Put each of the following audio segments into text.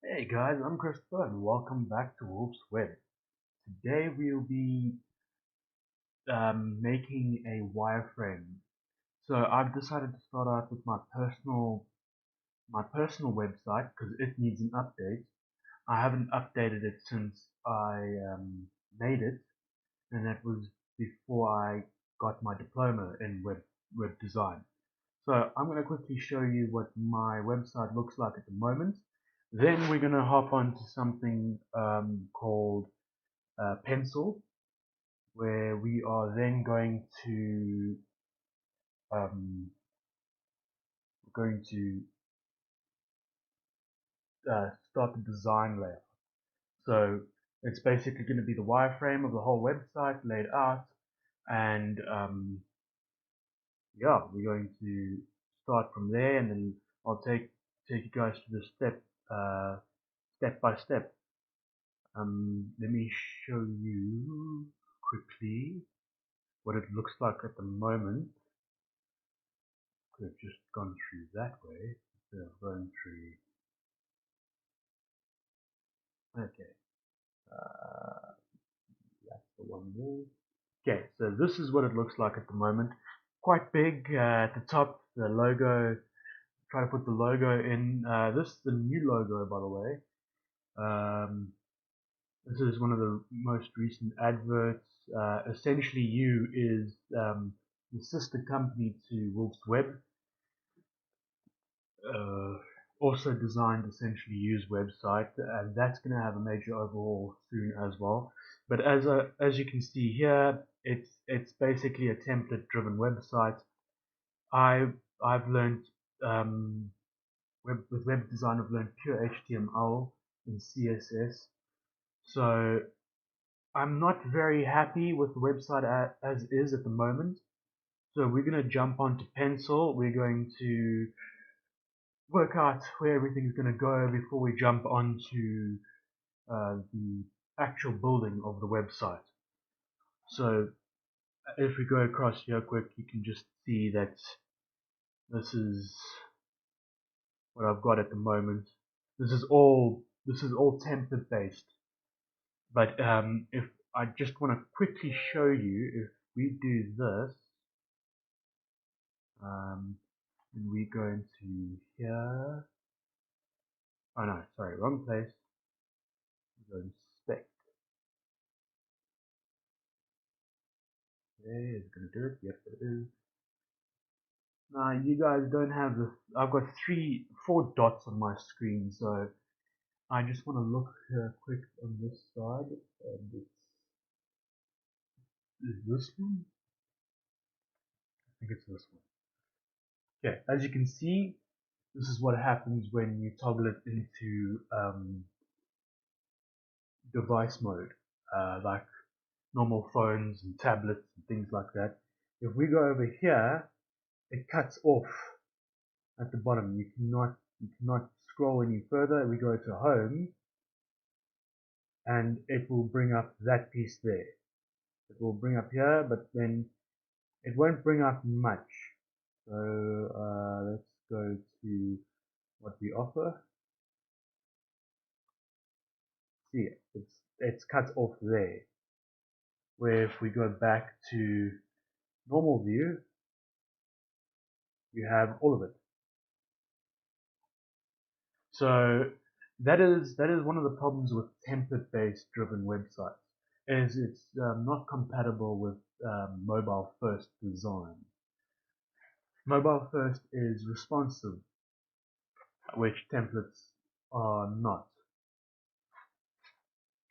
Hey guys, I'm Christopher and welcome back to Wolf's Web. Today we'll be making a wireframe. So I've decided to start out with my personal website because it needs an update. I haven't updated it since I made it, and that was before I got my diploma in web design. So I'm going to quickly show you what my website looks like at the moment. Then we're going to hop on to something called Pencil, where we are then um, going to start the design layer. So it's basically going to be the wireframe of the whole website laid out, and yeah, we're going to start from there, and then I'll take you guys to the step by step. Let me show you quickly what it looks like at the moment. Could have just gone through that way instead of going through. Okay, uh, that's the one there. Okay, so this is what it looks like at the moment. Quite big at the top. The logo. Try to put the logo in. This is the new logo, by the way. Um, this is one of the most recent adverts. Essentially, You is the sister company to Wolf's Web. uh, Also designed essentially You's website, and that's going to have a major overhaul soon as well. But as you can see here, it's basically a template-driven website. I've learned with web design. I've learned pure HTML and CSS. So I'm not very happy with the website as is at the moment. So we're going to jump onto Pencil. We're going to work out where everything's going to go before we jump onto the actual building of the website. So if we go across here quick, you can just see that this is what I've got at the moment. This is all template based. But if I just want to quickly show you, if we do this, and we go into here. Oh no, sorry, wrong place. We go to spec. Okay, is it going to do it? Yep, it is. Now you guys don't have the. I've got 4 dots on my screen, so I just want to look quick on this side. And is this one? I think it's this one. Okay, as you can see, this is what happens when you toggle it into device mode, like normal phones and tablets and things like that. If we go over here, it cuts off at the bottom. You cannot scroll any further. We go to home, and it will bring up that piece there. It will bring up here, but then it won't bring up much. So let's go to what we offer. See, it's cut off there. Where if we go back to normal view, you have all of it. So that is one of the problems with template-based driven websites, is it's not compatible with mobile first design. Mobile first is responsive, which templates are not,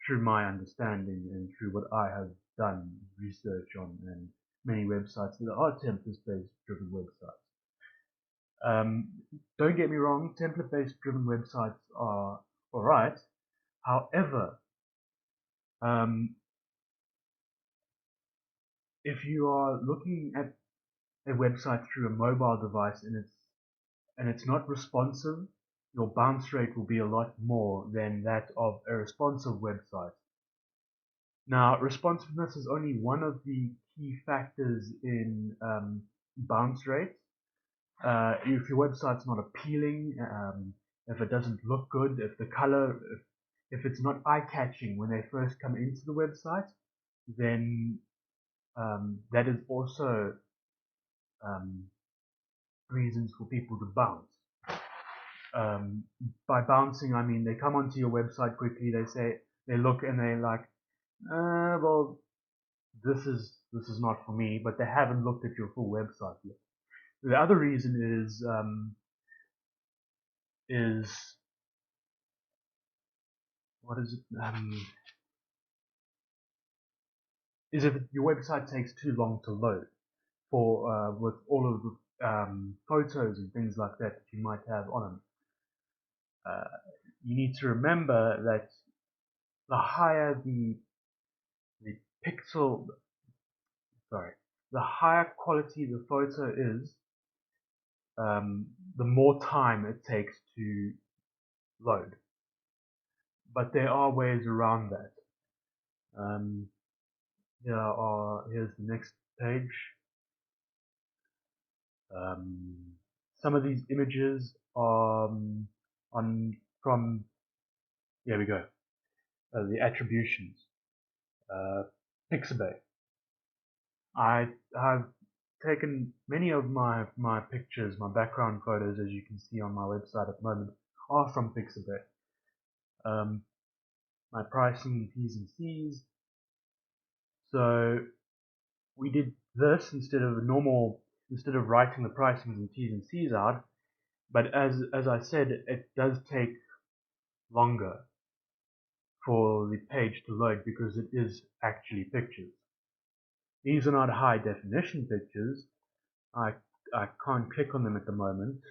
through my understanding and through what I have done research on, and many websites that are template-based driven websites. Um, don't get me wrong, template-based driven websites are alright. However, um, if you are looking at a website through a mobile device and it's not responsive, your bounce rate will be a lot more than that of a responsive website. Now, responsiveness is only one of the key factors in bounce rates. If your website's not appealing, if it doesn't look good, if the color, if it's not eye-catching when they first come into the website, then that is also reasons for people to bounce. By bouncing, I mean they come onto your website quickly, they look and they're like, well, this is not for me, but they haven't looked at your full website yet. The other reason is what is it? Is if your website takes too long to load for with all of the photos and things like that you might have on them. You need to remember that the higher the pixel, sorry, the higher quality the photo is, the more time it takes to load. But there are ways around that. Here's the next page. Some of these images are from, here we go, the attributions. Pixabay. I've taken many of my pictures, my background photos, as you can see on my website at the moment, are from Pixabay. My pricing T's and C's. So we did this instead of writing the pricings and T's and C's out. But as I said, it does take longer for the page to load because it is actually pictures. These are not high definition pictures. I can't click on them at the moment.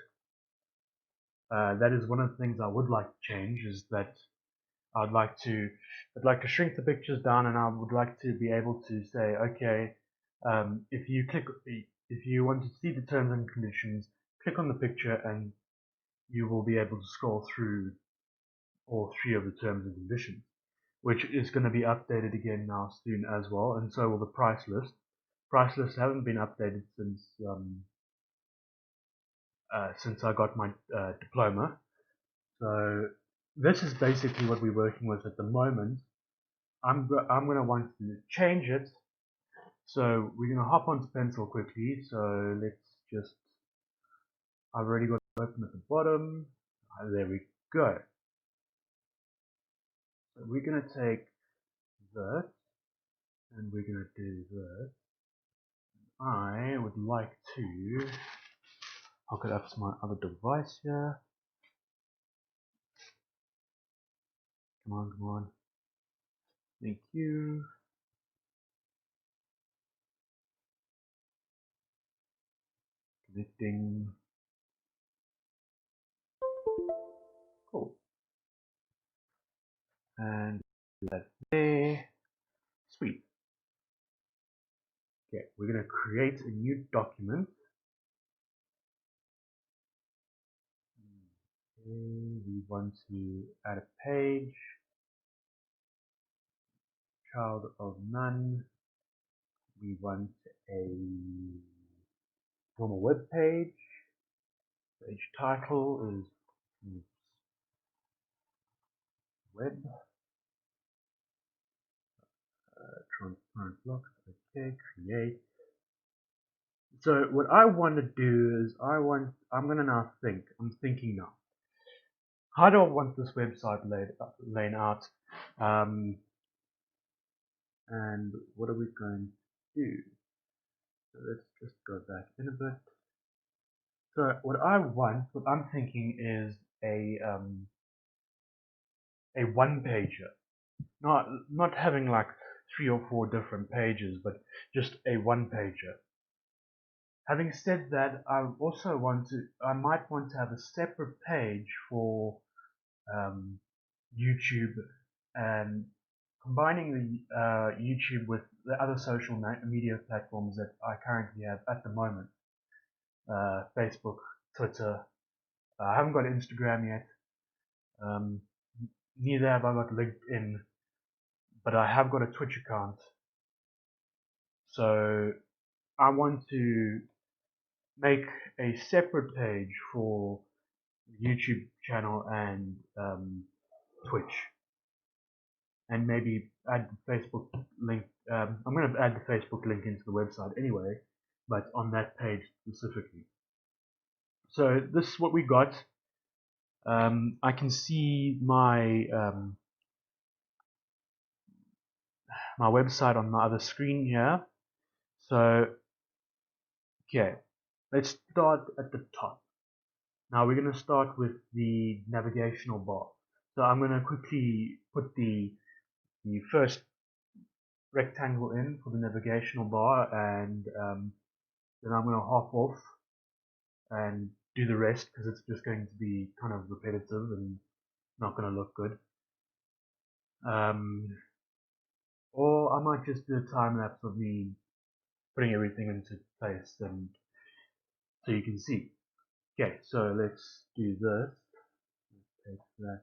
That is one of the things I would like to change, is that I'd like to shrink the pictures down, and I would like to be able to say, okay, if you want to see the terms and conditions, click on the picture and you will be able to scroll through all three of the terms and conditions, which is going to be updated again now soon as well, and so will the price list. Price lists haven't been updated since I got my diploma. So this is basically what we're working with at the moment. I'm going to want to change it. So we're going to hop onto Pencil quickly. So let's just, I've already got it open at the bottom. There we go. So we're going to take this and we're going to do this. I would like to hook it up to my other device here. Come on, come on. Thank you. Connecting. Cool. And that there. Sweet. Okay, we're going to create a new document. Okay, we want to add a page. Child of none. We want a normal web page. Page title is web. Transparent block. Okay, create. So what I want to do is I'm thinking now. How do I want this website laid out? And what are we going to do? So let's just go back in a bit. So what I'm thinking is a one pager, not having like 3 or 4 different pages, but just a one pager. Having said that, I might want to have a separate page for YouTube, and combining the YouTube with the other social media platforms that I currently have at the moment. Facebook, Twitter. I haven't got Instagram yet. Neither have I got LinkedIn, but I have got a Twitch account. So I want to make a separate page for YouTube channel and Twitch, and maybe add the Facebook link. I'm going to add the Facebook link into the website anyway, but on that page specifically. So this is what we got. I can see my my website on my other screen here. So okay, let's start at the top. Now we're going to start with the navigational bar. So I'm going to quickly put the first rectangle in for the navigational bar, and then I'm going to hop off and do the rest because it's just going to be kind of repetitive and not going to look good. Or I might just do a time lapse of me putting everything into place, and so you can see. Okay, so let's do this. Let's take that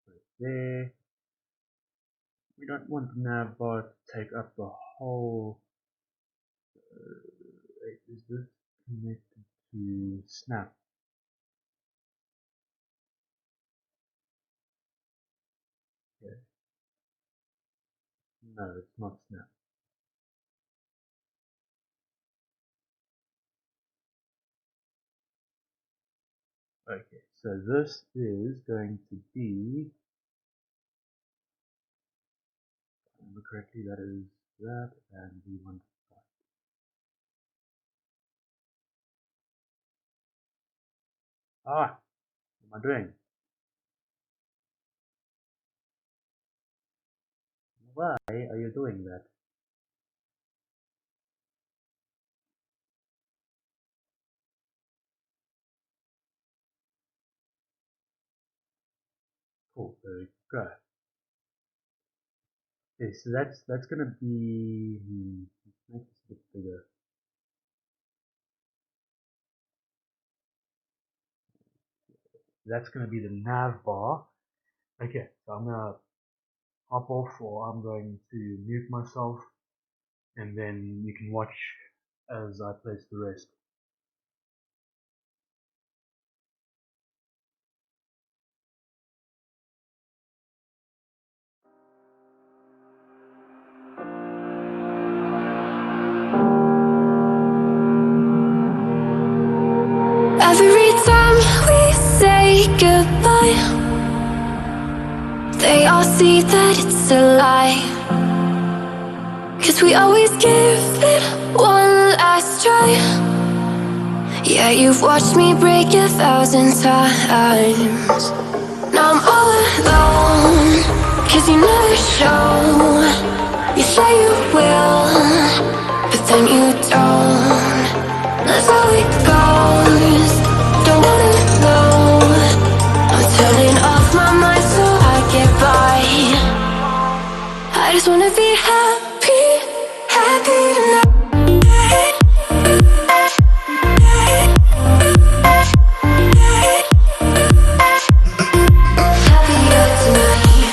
right there. We don't want the nav bar to take up the whole. Is this connected to Snap? Okay. No, it's not Snap. Okay, so this is going to be, if I remember correctly, that is that, and we want that. Ah, what am I doing? Why are you doing that? Cool, there we go. Okay, so that's gonna be, let's make this a bit bigger. That's gonna be the nav bar. Okay, so I'm gonna hop off, or I'm going to mute myself, and then you can watch as I place the rest. Every time we say goodbye, they all see that it's a lie. 'Cause we always give it one last try. Yeah, you've watched me break 1,000 times. Now I'm all alone, 'cause you never show. You say you will, but then you don't. That's how it goes. Don't wanna know. I'm turning off my mind so I get by. I just wanna be happy, happy tonight. Happier tonight.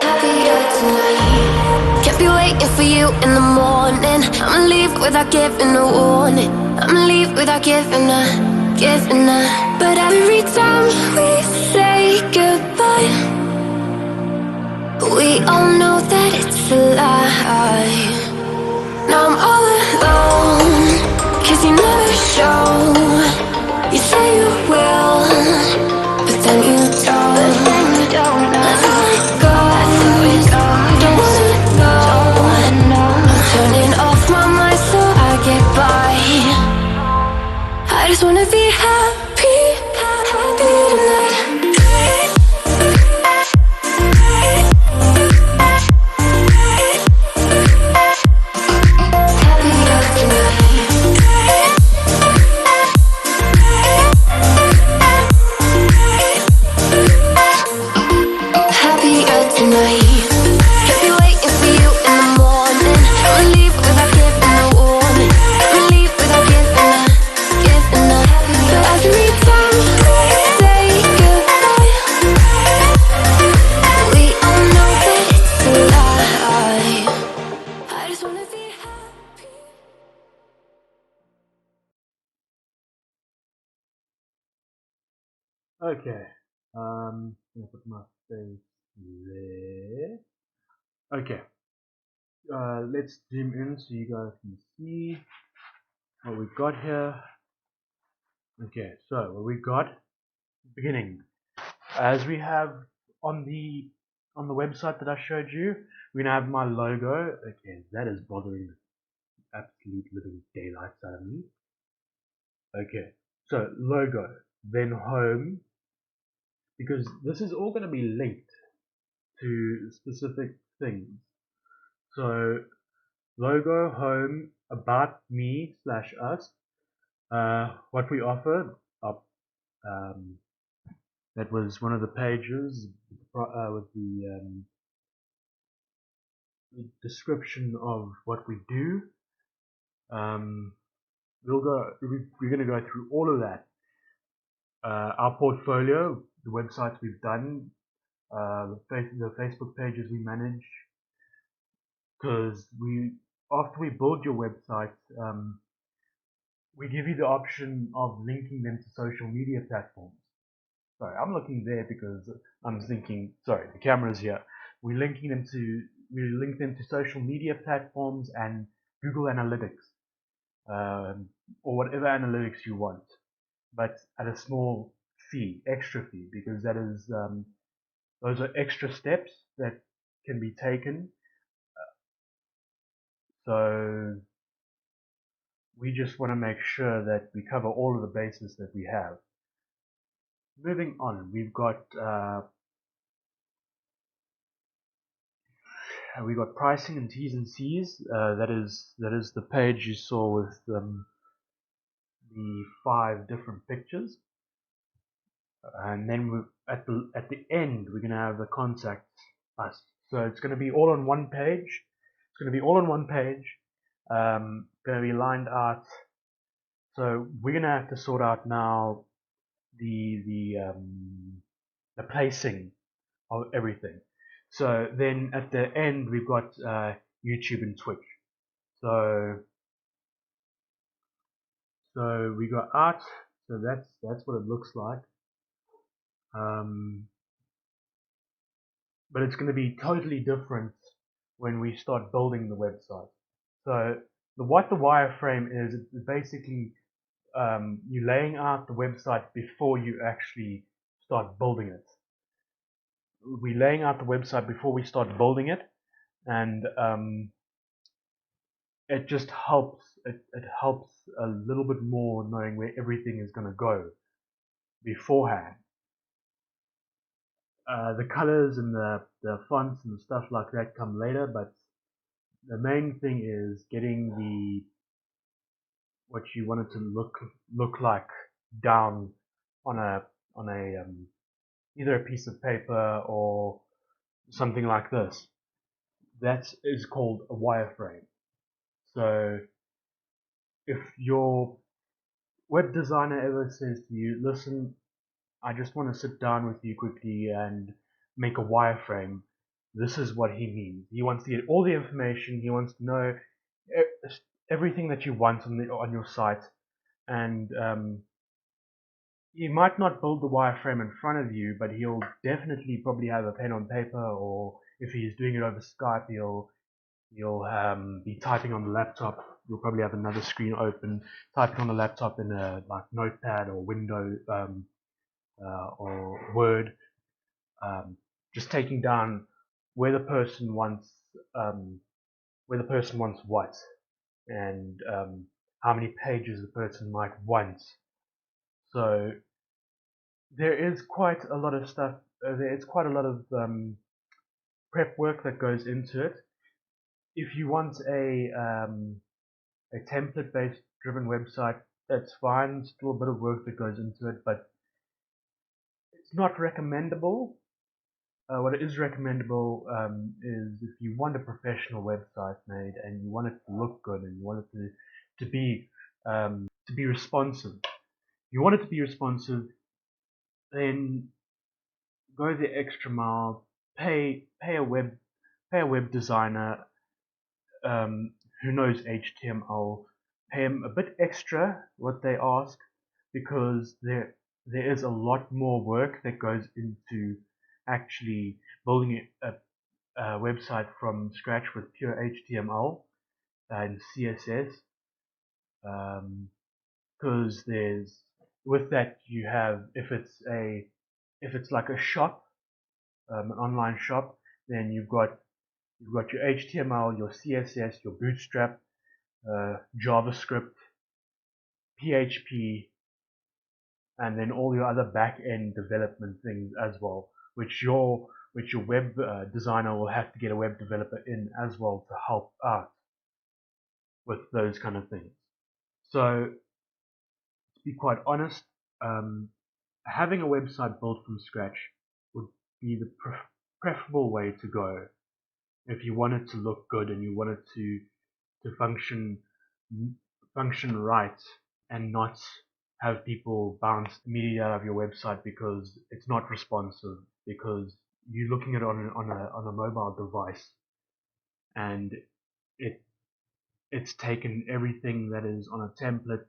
Happier tonight. Can't be waiting for you in the morning. I'ma leave without giving a warning. I'ma leave without giving a. But every time we say goodbye, we all know that it's a lie. Now I'm all alone, 'cause you never show. You say you will, but then you don't. That's how it goes. Don't wanna know. I'm turning off my mind so I get by. I just wanna be happy, happy tonight. Okay. I'm gonna put my face there. Okay. Let's zoom in so you guys can see what we got here. Okay, so what we got beginning, as we have on the website that I showed you, we're gonna have my logo. Okay, that is bothering the absolute living daylights out of me. Okay, so logo, then home, because this is all going to be linked to specific things. So logo, home, about me slash us, what we offer. Um, that was one of the pages with the description of what we do. We're going to go through all of that. Our portfolio, the websites we've done, the Facebook pages we manage, because after we build your website, we give you the option of linking them to social media platforms. Sorry, I'm looking there because I'm thinking. Sorry, the camera's here. We link them to social media platforms and Google Analytics, or whatever analytics you want, but at a small fee, extra fee, because those are extra steps that can be taken. So we just want to make sure that we cover all of the bases that we have. Moving on, we've got pricing and T's and C's. That is the page you saw with the 5 different pictures. And then at the end, we're going to have the contact us. So it's going to be all on one page. Going to be lined out. So we're going to have to sort out now the placing of everything. So then at the end, we've got YouTube and Twitch. So we got art. So that's what it looks like. But it's going to be totally different when we start building the website. So what the wireframe is, it's basically you laying out the website before you actually start building it. We're laying out the website before we start building it, and it just helps. It helps a little bit more knowing where everything is going to go beforehand. The colors and the fonts and stuff like that come later, but the main thing is getting what you want it to look like down on a either a piece of paper or something like this. That is called a wireframe. So if your web designer ever says to you, listen, I just want to sit down with you quickly and make a wireframe, this is what he means. He wants to get all the information. He wants to know everything that you want on your site, and he might not build the wireframe in front of you, but he'll definitely probably have a pen on paper, or if he's doing it over Skype, he'll be typing on the laptop. You'll probably have another screen open, typing on the laptop in a Notepad or Windows or Word, just taking down where the person wants what, and how many pages the person might want. So there is quite a lot of stuff. There's quite a lot of prep work that goes into it. If you want a template-based driven website, that's fine. Still a bit of work that goes into it, but it's not recommendable. What is recommendable is if you want a professional website made and you want it to look good and you want it to be responsive. If you want it to be responsive, then go the extra mile. Pay a web designer who knows HTML. Pay them a bit extra what they ask, because there is a lot more work that goes into actually building a website from scratch with pure HTML and CSS. Because there's with that you have if it's like a shop, an online shop, then you've got your HTML, your CSS, your Bootstrap, JavaScript, PHP, and then all your other back-end development things as well, which your web designer will have to get a web developer in as well to help out with those kind of things. So to be quite honest, having a website built from scratch would be the preferable way to go if you want it to look good and you want it to function right and not have people bounce immediately out of your website because it's not responsive, because you're looking at it on a mobile device and it's taken everything that is on a template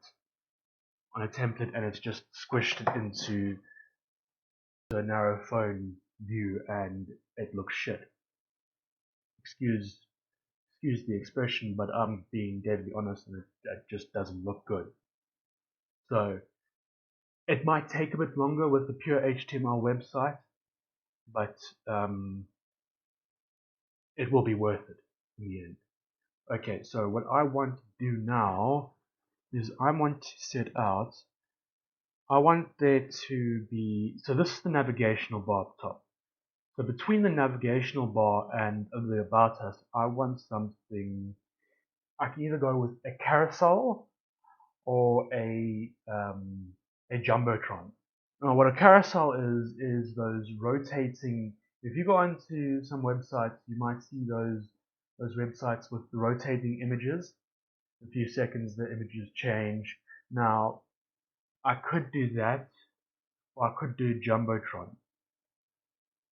and it's just squished it into a narrow phone view and it looks shit. Excuse the expression, but I'm being deadly honest and it just doesn't look good. So it might take a bit longer with the pure HTML website, but it will be worth it in the end. Okay, so what I want to do now is I want there to be, so this is the navigational bar up top. So between the navigational bar and the About Us, I want something, I can either go with a carousel or a Jumbotron. Now, what a carousel is those rotating, if you go onto some websites, you might see those websites with the rotating images. In a few seconds, the images change. Now, I could do that, or I could do Jumbotron.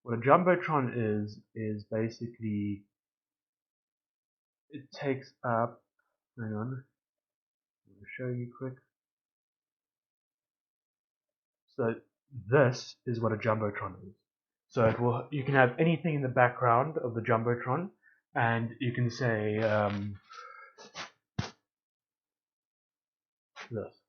What a Jumbotron is basically, it takes up, hang on, I'll show you quick. So this is what a Jumbotron is. So you can have anything in the background of the Jumbotron, and you can say this.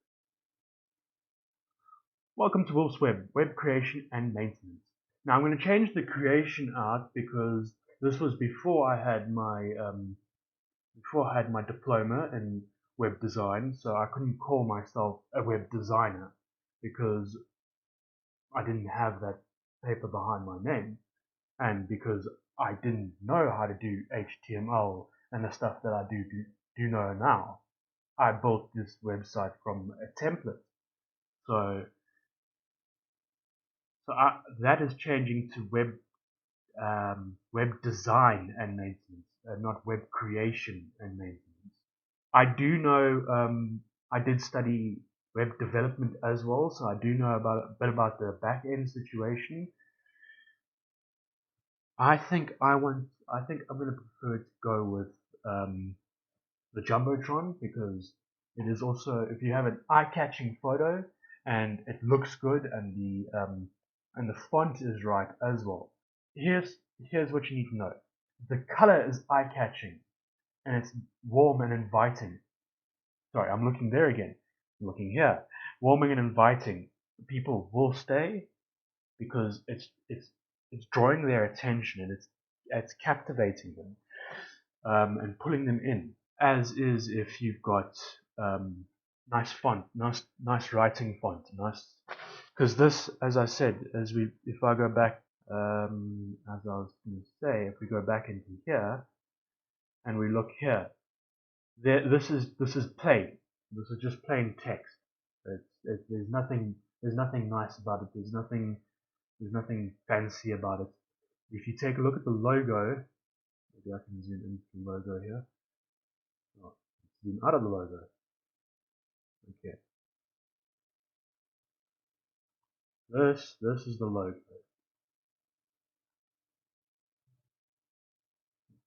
Welcome to Wolf's Web creation and maintenance. Now I'm going to change the creation out because this was before I had my diploma in web design, so I couldn't call myself a web designer because I didn't have that paper behind my name, and because I didn't know how to do HTML and the stuff that I do know now. I built this website from a template, so that is changing to web design and maintenance, not web creation and maintenance. I do know, I did study web development as well, so I do know a bit about the back end situation. I think I'm going to prefer to go with the Jumbotron because it is also, if you have an eye-catching photo and it looks good and the font is right as well. Here's what you need to know. The color is eye-catching and it's warm and inviting. Sorry, I'm looking there again. I'm looking here. Warming and inviting. People will stay because it's drawing their attention and it's captivating them and pulling them in. As is if you've got nice font, nice writing font, nice. Because this, as I said, if I go back, as I was going to say, if we go back into here and we look here, this is plain. This is just plain text. There's nothing nice about it. There's nothing fancy about it. If you take a look at the logo, maybe I can zoom into the logo here. Oh, zoom out of the logo. Okay. This is the logo.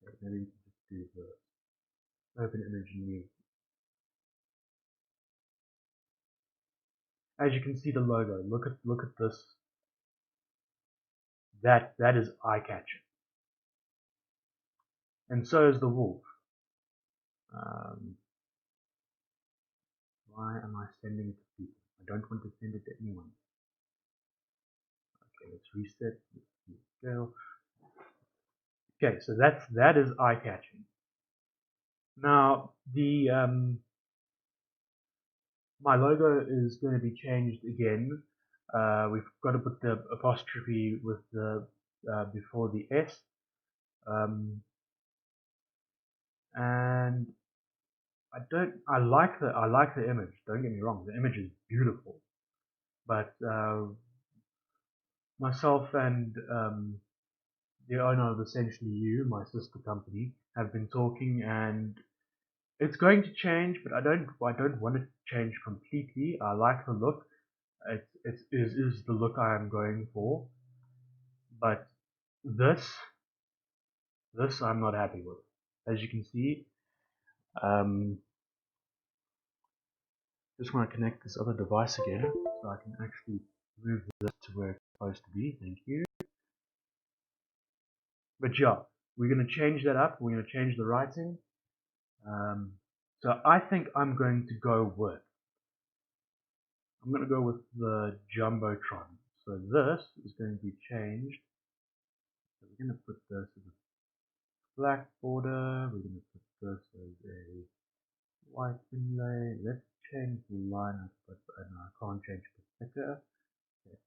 Okay, maybe we can just do the open image new. as you can see the logo. Look at this. That is eye-catching. And so is the wolf. Why am I sending it to people? I don't want to send it to anyone. Okay, let's reset. Scale. Okay, so that is eye-catching. Now the my logo is going to be changed again. We've got to put the apostrophe with the before the S, and I like the image. Don't get me wrong, the image is beautiful, but myself and the owner of Essentially You, my sister company, have been talking, and it's going to change, but I don't want it to change completely. I like the look. It is the look I am going for, but this I'm not happy with. As you can see, just want to connect this other device again so I can actually move this to where it's supposed to be. Thank you. But yeah, we're going to change that up. We're going to change the writing. So I think I'm going to go with the Jumbotron. So this is going to be changed. So we're going to put this as a black border. We're going to put this as a white inlay. Let's change the line up, but I can't change the sticker. Okay.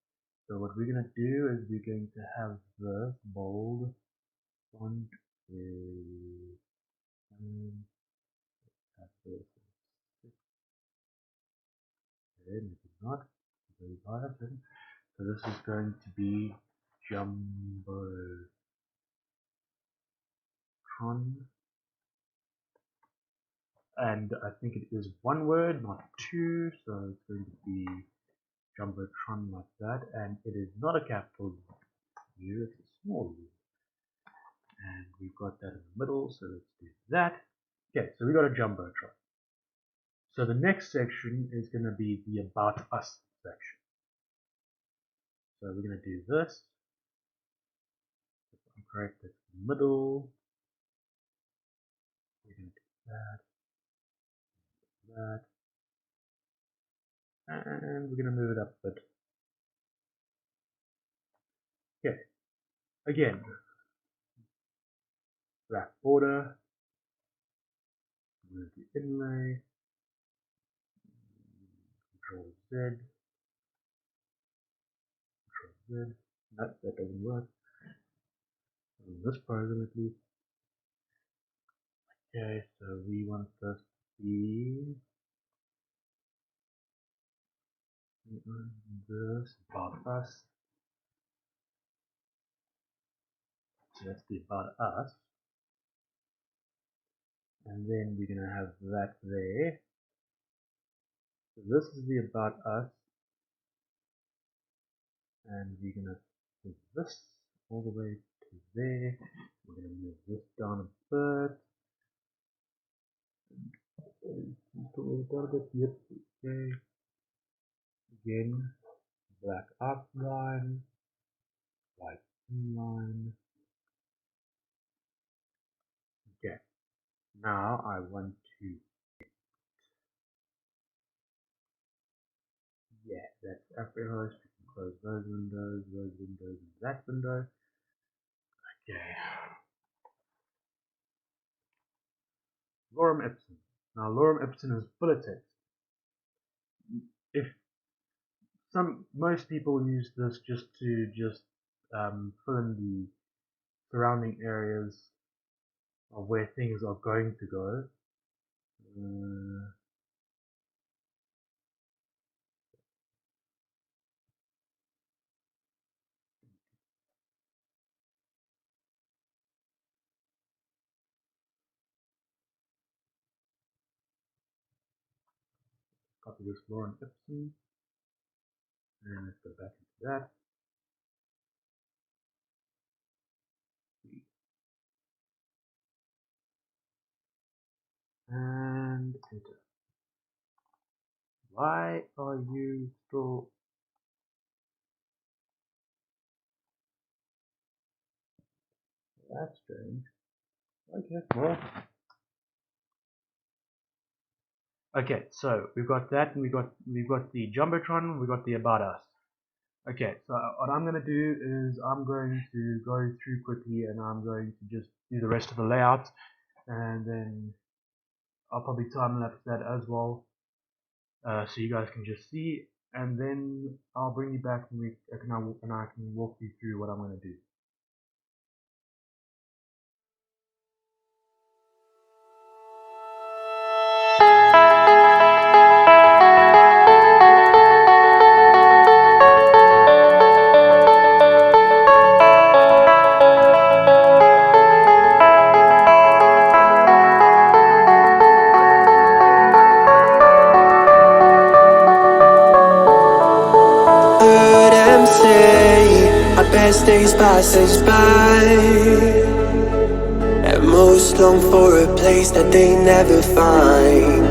So what we're going to do is we're going to have this bold font is have this. Okay, maybe not. Very biased. So this is going to be Jumbotron, and I think it is one word, not two, so it's going to be Jumbotron like that, and it is not a capital U, it's a small U, and we've got that in the middle, so let's do that. Okay, so we got a Jumbotron. So the next section is going to be the About Us section. So we're going to do this. If I'm correct, that's the middle. We're going to do that, and we're going to move it up a bit. Okay, again, black border, move the inlay, Control Z, Control Z. No, that doesn't work. In this program at least. Okay, so we want this to be this About Us. So that's the About Us. And then we're going to have that there. So this is the About Us. And we're going to move this all the way to there. We're going to move this down a bit. Yep, okay. Again, black outline, white inline. Okay. Now I want to, yeah, that's AfriHost. We can close those windows, and that window. Okay. Lorem Ipsum. Now Lorem Ipsum is full of text. If most people use this just to fill in the surrounding areas of where things are going to go. Copy this Lorem Ipsum, and let's go back into that. And enter. Why are you still... That's strange. Okay, well. Okay, so we've got that, and we've got the Jumbotron, we've got the About Us. Okay, so what I'm going to do is I'm going to go through quickly, and I'm going to just do the rest of the layout, and then I'll probably time lapse that as well, so you guys can just see, and then I'll bring you back and I can walk you through what I'm going to do. Heard them say our best days pass us by, and most long for a place that they never find.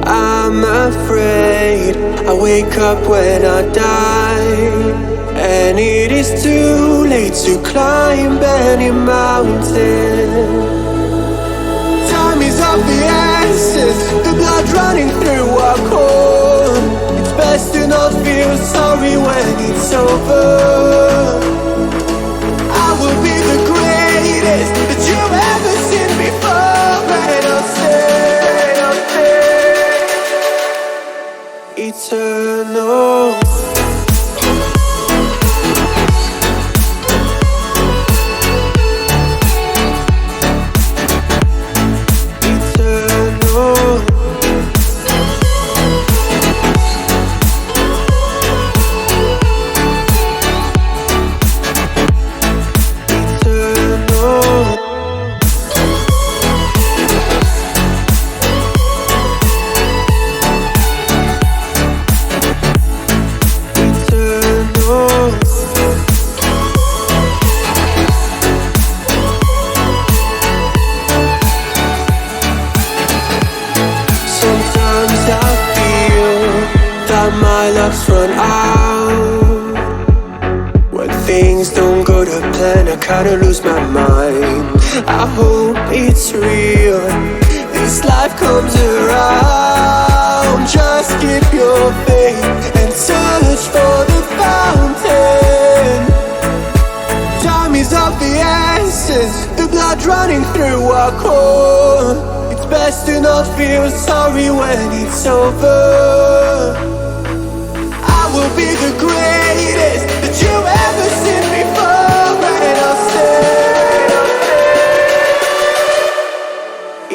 I'm afraid I wake up when I die, and it is too late to climb any mountain. Time is of the essence, the blood running through our core. It's best to not feel sorry when it's over. I will be the greatest that you've ever seen before, and I'll stay eternal. My luck's run out. When things don't go to plan, I kinda lose my mind. I hope it's real, this life comes around. Just keep your faith and search for the fountain. Time is of the essence, the blood running through our core. It's best to not feel sorry when it's over. Will be the greatest that you've ever seen before, and I'll stay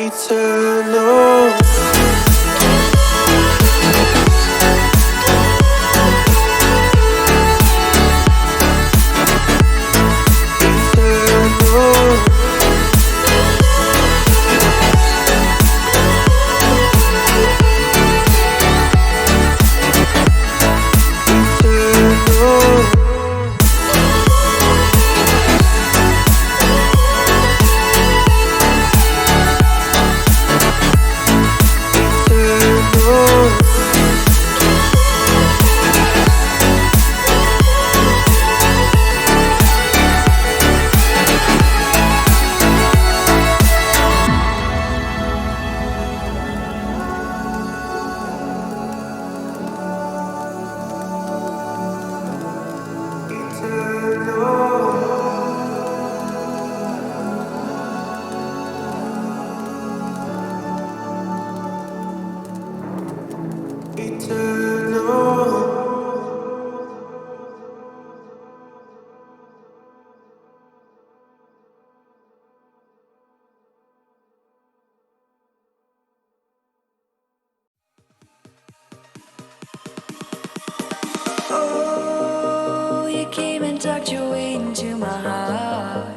eternal. Oh, you came and tucked your way into my heart.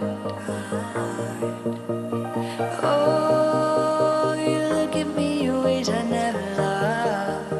Oh, you look at me in ways I never loved.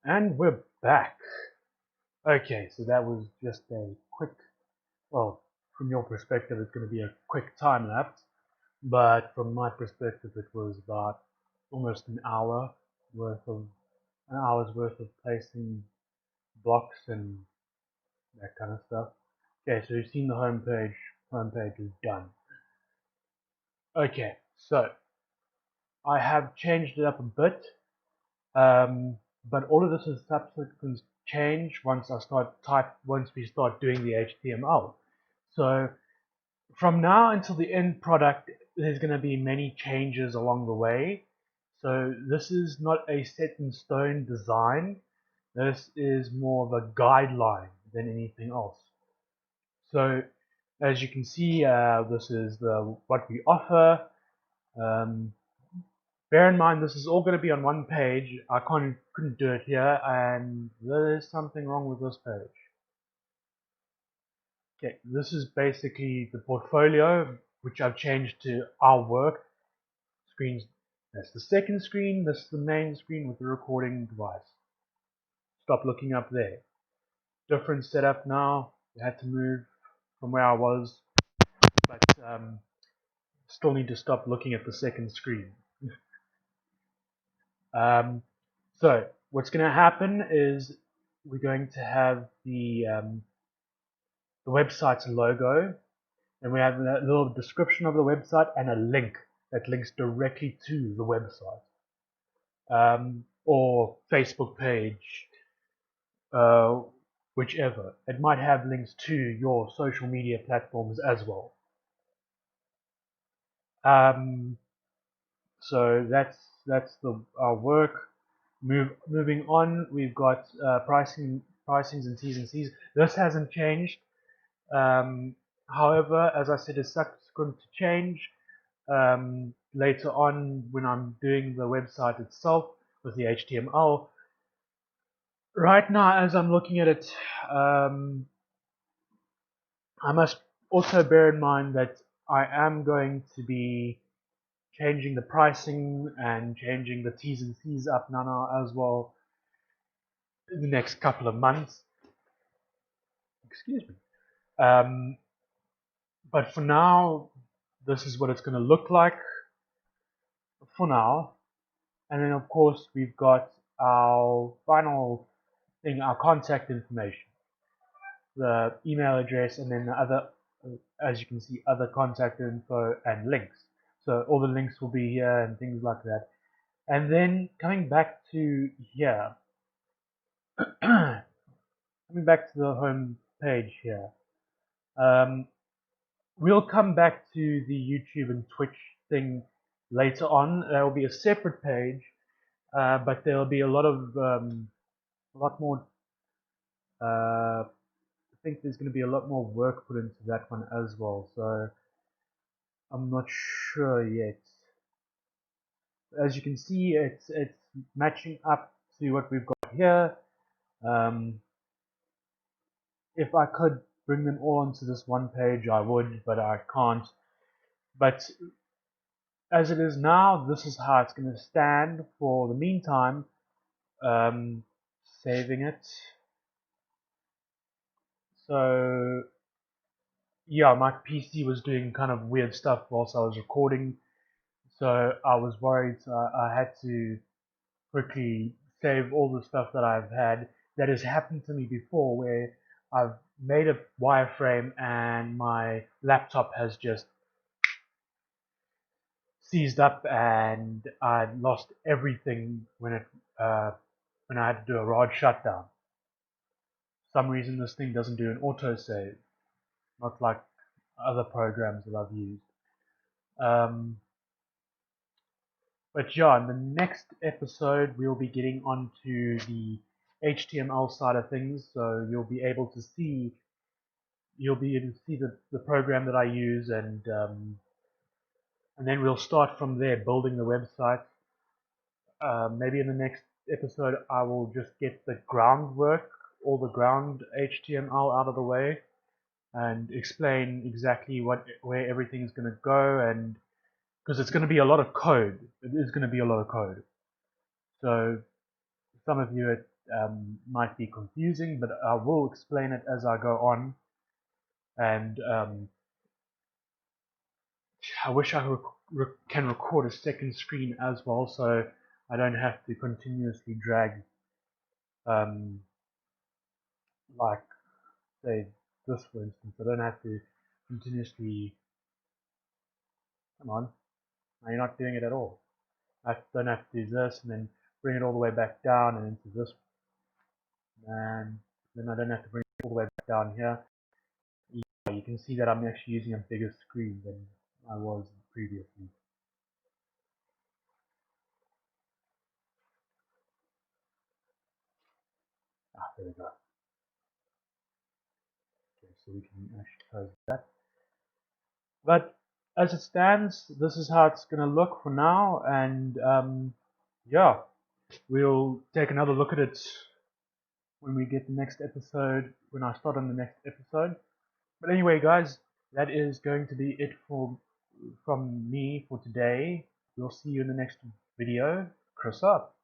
And we're back. Okay, so that was just a quick, well, from your perspective it's going to be a quick time lapse, but from my perspective it was about almost an hour's worth of placing blocks and that kind of stuff. Okay, so you've seen the home page is done. Okay, so I have changed it up a bit. But all of this is subsequent change once we start doing the HTML. So from now until the end product, there's going to be many changes along the way. So this is not a set in stone design. This is more of a guideline than anything else. So as you can see, this is what we offer. Bear in mind, this is all going to be on one page. I couldn't do it here, and there's something wrong with this page. Okay, this is basically the portfolio, which I've changed to our work screens. That's the second screen. This is the main screen with the recording device. Stop looking up there. Different setup now. I had to move from where I was, but still need to stop looking at the second screen. So what's going to happen is we're going to have the website's logo, and we have a little description of the website and a link that links directly to the website, or Facebook page, whichever. It might have links to your social media platforms as well. So that's our work. Moving on, we've got pricings and T's and C's. This hasn't changed. However, as I said, it's subsequent to change later on when I'm doing the website itself with the HTML. Right now, as I'm looking at it, I must also bear in mind that I am going to be changing the pricing and changing the T's and C's up now as well in the next couple of months. Excuse me. But for now, this is what it's going to look like for now. And then of course we've got our final thing, our contact information, the email address, and then the other, as you can see, other contact info and links. So all the links will be here and things like that. And then coming back to here, coming back to the home page here, we'll come back to the YouTube and Twitch thing later on. There will be a separate page, but there will be a lot more. I think there's going to be a lot more work put into that one as well. So I'm not sure yet. As you can see, it's matching up to what we've got here. If I could bring them all onto this one page, I would, but I can't. But as it is now, this is how it's going to stand for the meantime. Saving it. So yeah, my PC was doing kind of weird stuff whilst I was recording, so I was worried. So I had to quickly save all the stuff that I've had that has happened to me before, where I've made a wireframe and my laptop has just seized up and I lost everything when I had to do a hard shutdown. For some reason this thing doesn't do an autosave, not like other programs that I've used. But yeah, in the next episode we'll be getting onto the HTML side of things, so you'll be able to see the program that I use, and then we'll start from there building the website. Maybe in the next episode I will just get the groundwork, all the ground HTML out of the way, and explain exactly where everything's going to go, and because it's going to be a lot of code. It is going to be a lot of code. So some of you might be confusing, but I will explain it as I go on. And I wish I can record a second screen as well, so I don't have to continuously drag, like say this for instance. I don't have to continuously. Come on, now you're not doing it at all. I don't have to do this and then bring it all the way back down and into this, and then I don't have to bring it all the way back down here. Yeah, you can see that I'm actually using a bigger screen than I was previously. There we go. Okay, so we can actually close that. But as it stands, this is how it's going to look for now, and yeah, we'll take another look at it when we get the next episode, when I start on the next episode. But anyway, guys, that is going to be it from me for today. We'll see you in the next video. Chris up.